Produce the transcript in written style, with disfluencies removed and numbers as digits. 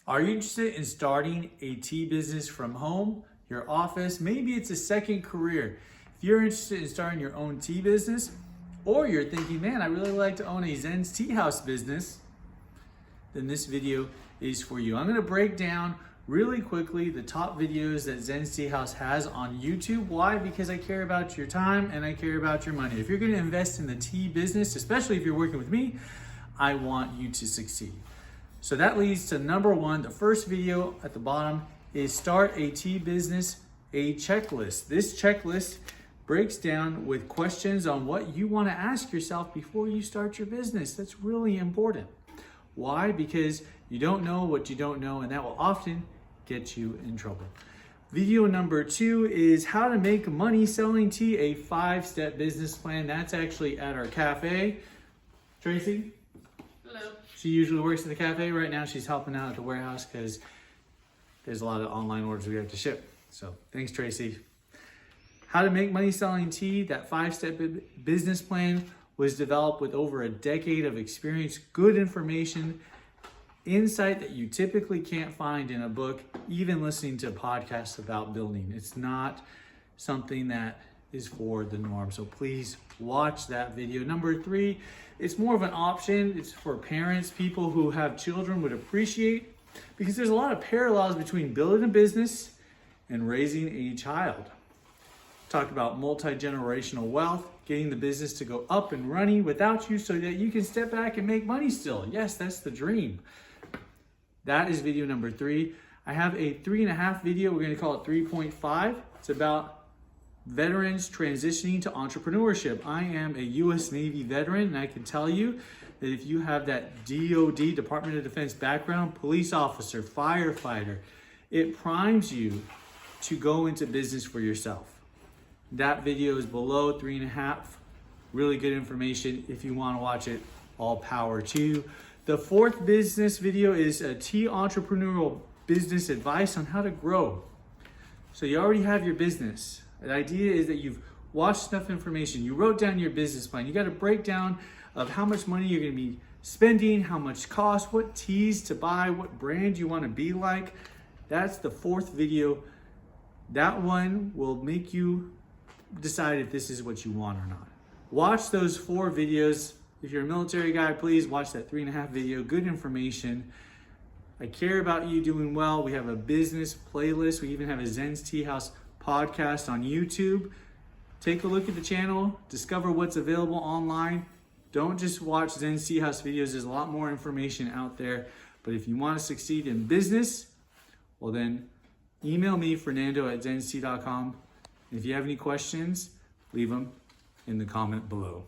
Are you interested in starting a tea business from home, your office? Maybe it's a second career. If you're interested in starting your own tea business, or you're thinking, man, I really like to own a Zen's Tea House business, then this video is for you. I'm gonna break down really quickly the top videos that Zen's Tea House has on YouTube. Why? Because I care about your time and I care about your money. If you're gonna invest in the tea business, especially if you're working with me, I want you to succeed. So that leads to number one. The first video at the bottom is start a tea business, a checklist. This checklist breaks down with questions on what you want to ask yourself before you start your business. That's really important. Why? Because you don't know what you don't know, and that will often get you in trouble. Video number two is how to make money selling tea, a 5-step business plan. That's actually at our cafe. Tracy? Hello. She usually works at the cafe. Right now she's helping out at the warehouse because there's a lot of online orders we have to ship. So thanks, Tracy. How to make money selling tea, that 5-step business plan was developed with over a decade of experience, good information, insight that you typically can't find in a book, even listening to podcasts about building. It's not something that is for the norm. So please watch that video. Number three, it's more of an option. It's for parents, people who have children would appreciate, because there's a lot of parallels between building a business and raising a child. Talk about multi-generational wealth, getting the business to go up and running without you so that you can step back and make money still. Yes, that's the dream. That is video number three. I have a 3.5 video. We're going to call it 3.5. It's about veterans transitioning to entrepreneurship. I am a U.S. Navy veteran, and I can tell you that if you have that DOD, Department of Defense background, police officer, firefighter, it primes you to go into business for yourself. That video is below 3.5. Really good information. If you want to watch it, all power to you. The fourth business video is a tea entrepreneurial business advice on how to grow. So you already have your business. The idea is that you've watched enough information. You wrote down your business plan. You got a breakdown of how much money you're going to be spending, how much cost, what teas to buy, what brand you want to be like. That's the fourth video. That one will make you decide if this is what you want or not. Watch those 4 videos. If you're a military guy, please watch that 3.5 video. Good information. I care about you doing well. We have a business playlist. We even have a Zen's Tea House podcast on YouTube. Take a look at the channel. Discover what's available online. Don't just watch Zen's Tea House videos. There's a lot more information out there. But if you want to succeed in business, well then email me, Fernando@zenstea.com. If you have any questions, leave them in the comment below.